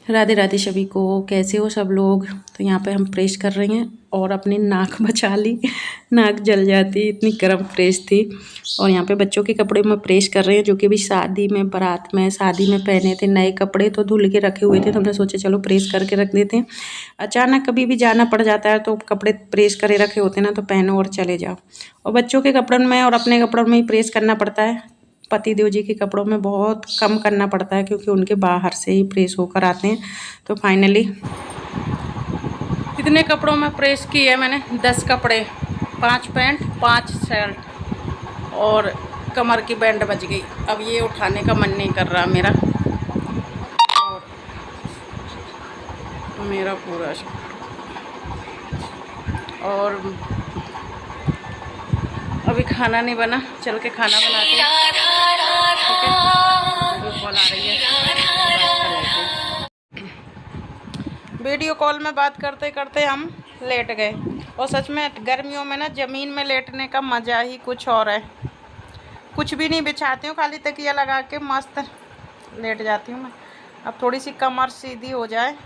राधे राधे सभी को। कैसे हो सब लोग। तो यहाँ पे हम प्रेस कर रहे हैं और अपनी नाक बचा ली। नाक जल जाती, इतनी गर्म प्रेस थी। और यहाँ पे बच्चों के कपड़े में प्रेस कर रहे हैं, जो कि अभी शादी में बारात में शादी में पहने थे। नए कपड़े तो धुल के रखे हुए थे, तो हमने सोचा चलो प्रेस करके रख देते हैं। अचानक कभी भी जाना पड़ जाता है तो कपड़े प्रेस करे रखे होते हैं ना, तो पहनो और चले जाओ। और बच्चों के कपड़ों में और अपने कपड़ों में ही प्रेस करना पड़ता है। पति देव जी के कपड़ों में बहुत कम करना पड़ता है, क्योंकि उनके बाहर से ही प्रेस होकर आते हैं। तो फाइनली इतने कपड़ों में प्रेस की है मैंने। 10 कपड़े, 5 पैंट, 5 शर्ट और कमर की बैंड बच गई। अब ये उठाने का मन नहीं कर रहा मेरा। और मेरा पूरा और अभी खाना नहीं बना, चल के खाना बनाते हैं। ठीक है, वीडियो कॉल आ रही है। वीडियो कॉल में बात करते करते हम लेट गए। और सच में गर्मियों में ना ज़मीन में लेटने का मज़ा ही कुछ और है। कुछ भी नहीं बिछाती हूँ, खाली तकिया लगा के मस्त लेट जाती हूँ मैं। अब थोड़ी सी कमर सीधी हो जाए,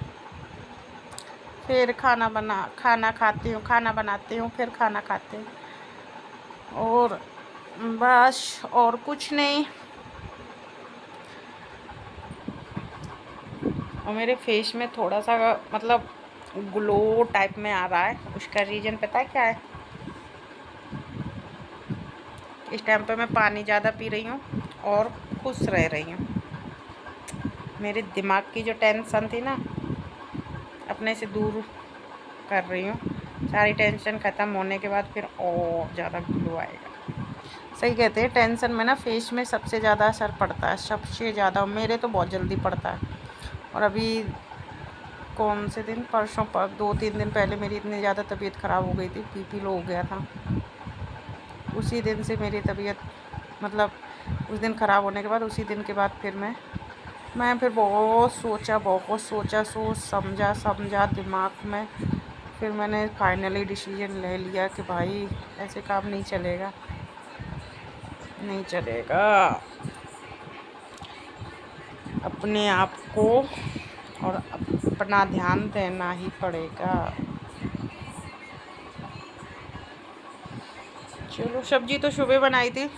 फिर खाना खाती हूँ, खाना बनाती हूँ, फिर खाना खाती हूँ। और बस और कुछ नहीं। और मेरे फेस में थोड़ा सा मतलब ग्लो टाइप में आ रहा है। उसका रीज़न पता है क्या है? इस टाइम पे मैं पानी ज़्यादा पी रही हूँ और खुश रह रही हूँ। मेरे दिमाग की जो टेंशन थी ना, अपने से दूर कर रही हूँ। सारी टेंशन ख़त्म होने के बाद फिर और ज़्यादा ग्लो आएगा। सही कहते हैं, टेंशन में ना फेस में सबसे ज़्यादा असर पड़ता है, सबसे ज़्यादा। मेरे तो बहुत जल्दी पड़ता है। और अभी कौन से दिन, परसों 2-3 दिन पहले मेरी इतनी ज़्यादा तबीयत ख़राब हो गई थी, बीपी लो हो गया था। उसी दिन से मेरी तबीयत मतलब उस दिन ख़राब होने के बाद, उसी दिन के बाद फिर मैं फिर बहुत सोचा, सोच समझा दिमाग में। फिर मैंने फाइनली डिसीजन ले लिया कि भाई ऐसे काम नहीं चलेगा, नहीं चलेगा। अपने आप को और अपना ध्यान देना ही पड़ेगा। चलो, सब्जी तो सुबह बनाई थी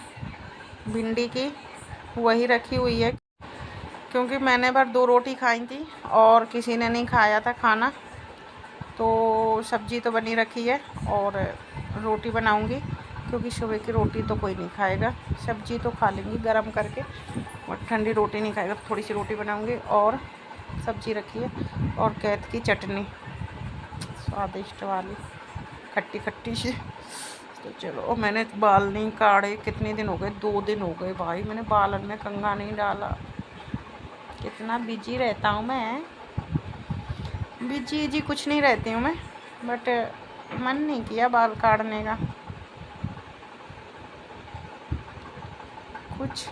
भिंडी की, वही रखी हुई है। क्योंकि मैंने बार 2 रोटी खाई थी और किसी ने नहीं खाया था खाना, तो सब्जी तो बनी रखी है। और रोटी बनाऊंगी, क्योंकि सुबह की रोटी तो कोई नहीं खाएगा। सब्जी तो खा लेंगी गरम करके, और ठंडी रोटी नहीं खाएगा। थोड़ी सी रोटी बनाऊंगी और सब्जी रखी है, और कैथ की चटनी स्वादिष्ट वाली, खट्टी खट्टी सी। तो चलो, मैंने बाल नहीं काढ़े, कितने दिन हो गए, 2 दिन हो गए भाई। मैंने बालन में कंघा नहीं डाला। कितना बिजी रहता हूँ मैं। बिजी कुछ नहीं रहती हूँ मैं, बट मन नहीं किया बाल काटने का कुछ।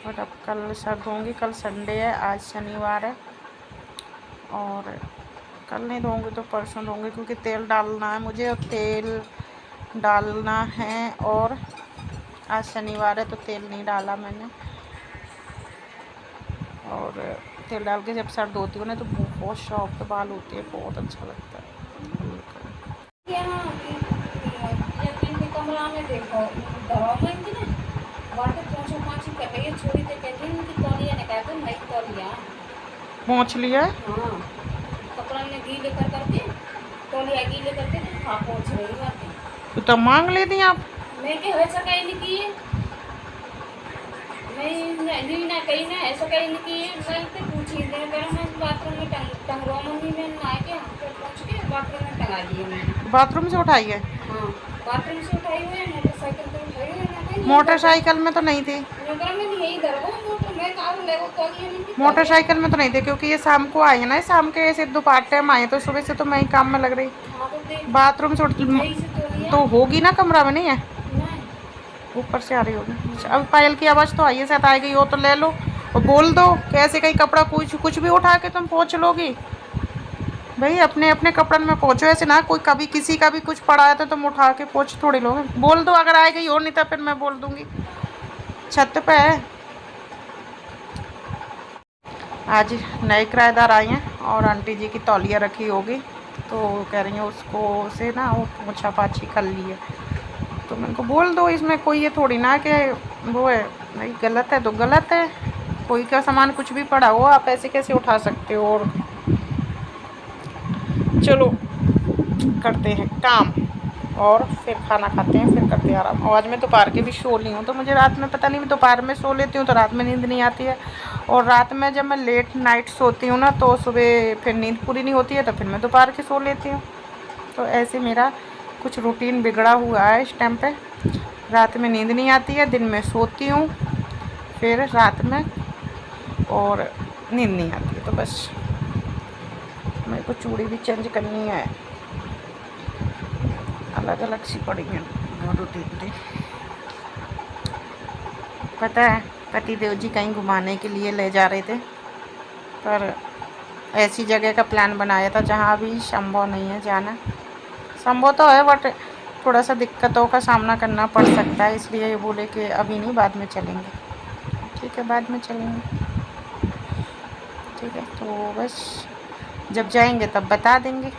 बट अब कल सर धोंगी, कल संडे है, आज शनिवार है। और कल नहीं धोंगी तो परसों धोंगी, क्योंकि तेल डालना है मुझे, और तेल डालना है। और आज शनिवार है तो तेल नहीं डाला मैंने। और तेल डाल के जब सर धोती हूँ ना, तो बहुत सॉफ्ट बाल होती है, बहुत अच्छा लगता है। पहुँच लिया। हाँ, कपड़ा ने गीले करके, तौलिया गीले करके हाँ पहुँच रही बात। तो मांग लेती आप। मैं क्या ऐसा कहीं नहीं की है, नहीं ना कहीं ना ऐसा कहीं नहीं की है। मैं तो पूछी दे, मैं बाथरूम में टंगवा मम्मी में नहा के फिर पहुँच के बाथरूम में टंगा दिए मैंने। बाथरूम से उठाई है? हाँ, बाथरूम से उठाई हुई है। मोटरसाइकिल पे उठाई है। मोटरसाइकिल में तो नहीं थी। मोटरसाइकिल में तो नहीं थे, क्योंकि ये शाम को आई है ना, शाम के ऐसे दोपहर टाइम आई, तो सुबह से तो मैं ही काम में लग रही। बाथरूम से तो होगी ना, कमरा में नहीं है, ऊपर से आ रही होगी। अब पायल की आवाज़ तो आई है, शायद आ गई हो तो ले लो और बोल दो कि ऐसे कहीं कपड़ा कुछ भी उठा के तुम पहुँच लोगी। भाई अपने अपने कपड़न में पहुँचो, ऐसे ना कोई कभी किसी का भी कुछ पड़ा है तो तुम उठा के पहुँच थोड़ी लोगे। बोल दो अगर आ गई हो, नहीं तो फिर मैं बोल दूँगी। छत पे है, आज नए किराएदार आए हैं और आंटी जी की तौलिया रखी होगी, तो कह रही हैं उसको से ना वो पोछा पाछी कर लिए। तो मैं को बोल दो, इसमें कोई ये थोड़ी ना कि वो है भाई, गलत है तो गलत है। कोई का सामान कुछ भी पड़ा हो, आप ऐसे कैसे उठा सकते हो। और चलो करते हैं काम और फिर खाना खाते हैं, फिर करते हैं आराम। और आज मैं दोपहर के भी सो ली हूँ, तो मुझे रात में पता नहीं, मैं दोपहर में सो लेती हूँ तो रात में नींद नहीं आती है। और रात में जब मैं लेट नाइट सोती हूँ ना, तो सुबह फिर नींद पूरी नहीं होती है, तो फिर मैं दोपहर के सो लेती हूँ। तो ऐसे मेरा कुछ रूटीन बिगड़ा हुआ है इस टाइम पे। रात में नींद नहीं आती है, दिन में सोती हूँ, फिर रात में और नींद नहीं आती है। तो बस मेरे को चूड़ी भी चेंज करनी है, अलग अलग सी पड़ी हैं दोनों तीन। पता है पति देव जी कहीं घुमाने के लिए ले जा रहे थे, पर ऐसी जगह का प्लान बनाया था जहाँ अभी संभव नहीं है जाना। संभव तो है बट थोड़ा सा दिक्कतों का सामना करना पड़ सकता है, इसलिए ये बोले कि अभी नहीं, बाद में चलेंगे। ठीक है, बाद में चलेंगे। ठीक है, तो बस जब जाएंगे तब बता देंगे।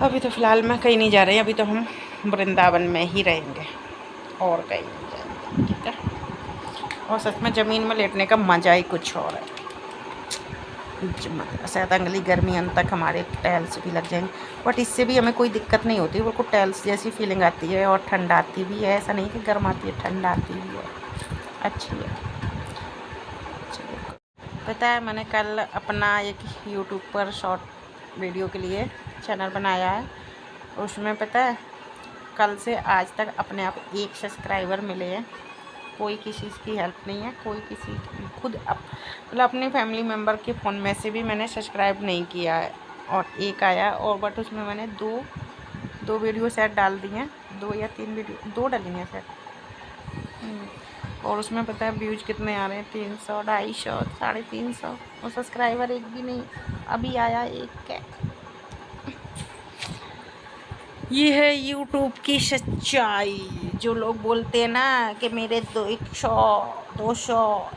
अभी तो फ़िलहाल मैं कहीं नहीं जा रही, अभी तो हम वृंदावन में ही रहेंगे और कहीं नहीं जाएंगे। ठीक है, और सच में ज़मीन में लेटने का मज़ा ही कुछ और है। शायद अगली गर्मी अंत तक हमारे टाइल्स भी लग जाएंगे, बट इससे भी हमें कोई दिक्कत नहीं होती। बिल्कुल टाइल्स जैसी फीलिंग आती है और ठंड आती भी है। ऐसा नहीं कि गर्म आती है, ठंड आती भी है, अच्छी है। पता है मैंने कल अपना एक यूट्यूब पर शॉर्ट वीडियो के लिए चैनल बनाया है, उसमें पता है कल से आज तक अपने आप 1 सब्सक्राइबर मिले हैं। कोई किसी की हेल्प नहीं है, कोई किसी खुद मतलब अपने फैमिली मेम्बर के फ़ोन में से भी मैंने सब्सक्राइब नहीं किया है। और एक आया और बट उसमें मैंने दो वीडियो शायद डाल दी हैं, 2 या 3 वीडियो, 2 डाली हैं शायद। और उसमें पता है व्यूज़ कितने आ रहे हैं, 300, 250, 350। और सब्सक्राइबर एक भी नहीं, अभी आया एक क्या। ये है यूट्यूब की सच्चाई। जो लोग बोलते हैं ना कि मेरे 100, 200,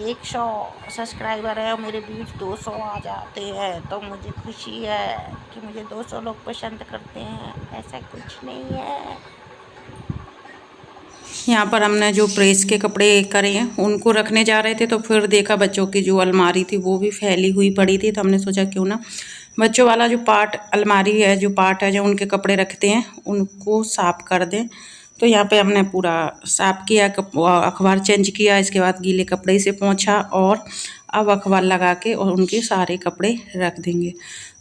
100 सब्सक्राइबर है और मेरे व्यूज़ 200 आ जाते हैं तो मुझे खुशी है कि मुझे 200 लोग पसंद करते हैं, ऐसा कुछ नहीं है। यहाँ पर हमने जो प्रेस के कपड़े करे हैं उनको रखने जा रहे थे, तो फिर देखा बच्चों की जो अलमारी थी वो भी फैली हुई पड़ी थी। तो हमने सोचा क्यों ना बच्चों वाला जो पार्ट अलमारी है, जो पार्ट है जो उनके कपड़े रखते हैं उनको साफ़ कर दें। तो यहाँ पे हमने पूरा साफ़ किया, अखबार चेंज किया, इसके बाद गीले कपड़े से पोंछा और अब अखबार लगा के और उनके सारे कपड़े रख देंगे।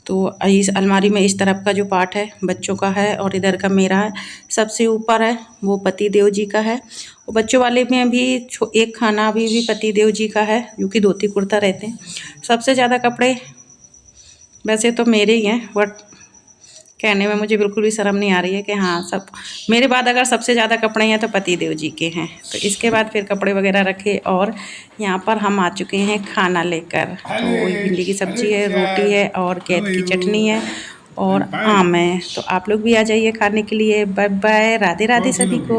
तो इस अलमारी में इस तरफ का जो पार्ट है बच्चों का है और इधर का मेरा है। सबसे ऊपर है वो पति देव जी का है, और बच्चों वाले में भी एक खाना भी पति देव जी का है, जो कि धोती कुर्ता रहते हैं। सबसे ज़्यादा कपड़े वैसे तो मेरे ही हैं, बट कहने में मुझे बिल्कुल भी शर्म नहीं आ रही है कि हाँ सब मेरे बाद अगर सबसे ज़्यादा कपड़े हैं तो पति देव जी के हैं। तो इसके बाद फिर कपड़े वगैरह रखे और यहाँ पर हम आ चुके हैं खाना लेकर। तो भिंडी की सब्ज़ी है, रोटी है और कैद की चटनी है और आम है। तो आप लोग भी आ जाइए खाने के लिए। बाय बाय, राधे राधे सभी को।